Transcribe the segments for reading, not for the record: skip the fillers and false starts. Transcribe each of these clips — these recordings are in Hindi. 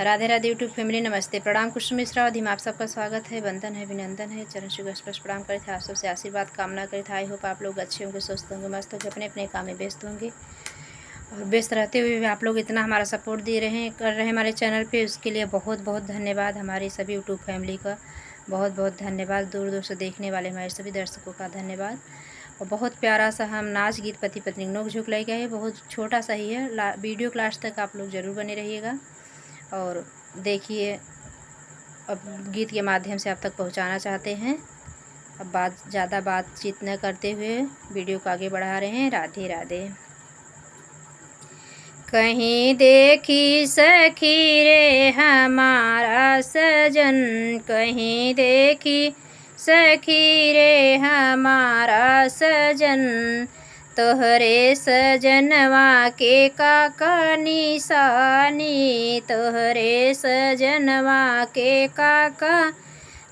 राधे राधे यूट्यूब फैमिली, नमस्ते, प्रणाम, कुछ मिश्रा और आप सबका स्वागत है, वंदन है, अभिनंदन है, चरण शुभ स्पर्श प्रणाम करे थे, आप सबसे आशीर्वाद कामना करे थे। आई होप आप लोग अच्छे होंगे, स्वस्थ होंगे, मस्त होंगे, अपने अपने काम में व्यस्त होंगे। और व्यस्त रहते हुए भी आप लोग इतना हमारा सपोर्ट दे रहे हैं, कर रहे हैं हमारे चैनल पे, उसके लिए बहुत बहुत धन्यवाद। हमारी सभी यूट्यूब फैमिली का बहुत बहुत धन्यवाद। दूर दूर से देखने वाले हमारे सभी दर्शकों का धन्यवाद। और बहुत प्यारा सा हम नाच गीत पति पत्नी नोक झोंक लेके आए, बहुत छोटा सा ही है। वीडियो को लास्ट तक आप लोग ज़रूर बने रहिएगा और देखिए। अब गीत के माध्यम से आप तक पहुंचाना चाहते हैं। अब ज़्यादा बातचीत न करते हुए वीडियो को आगे बढ़ा रहे हैं। राधे राधे। कहीं देखी सखी रे हमारा सजन, कहीं देखी सखी रे हमारा सजन, तोहरे सजनवा के काका निशानी, तोहरे सजनवा के काका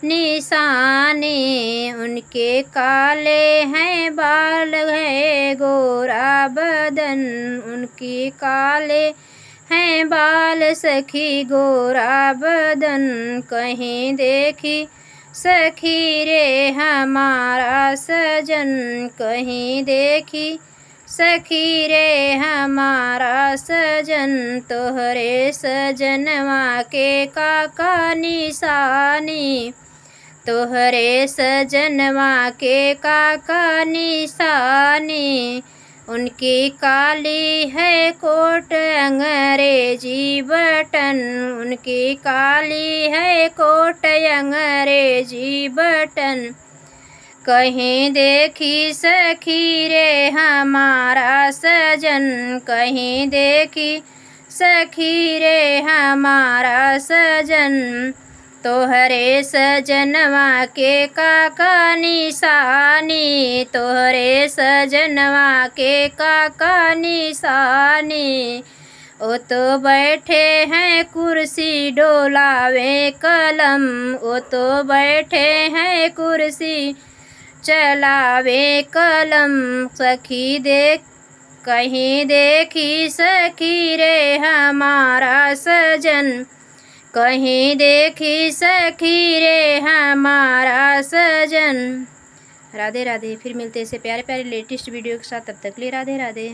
निशानी। उनके काले हैं बाल है गोरा बदन, उनकी काले हैं बाल सखी गोरा बदन, कहीं देखी सखी रे हमारा सजन, कहीं देखी सखी रे हमारा सजन, तोहरे सजनवा के काका निशानी, तोहरे सजनवा के काका निशानी। उनकी काली है कोट अंग्रेजी बटन, उनकी काली है कोट अंग्रेजी बटन, कहीं देखी सखी रे हमारा सजन, कहीं देखी सखी रे हमारा सजन, तोहरे सजनवा के काका निशानी, तोहरे सजनवा के काका निशानी। ओ तो बैठे हैं कुर्सी डोलावे कलम, ओ तो बैठे हैं कुर्सी चलावे कलम, सखी देख कहीं देखी सखी रे हमारा सजन, कहीं देखी सखी रे हमारा सजन। राधे राधे। फिर मिलते हैं ऐसे प्यारे प्यारे लेटेस्ट वीडियो के साथ, तब तक ले राधे राधे।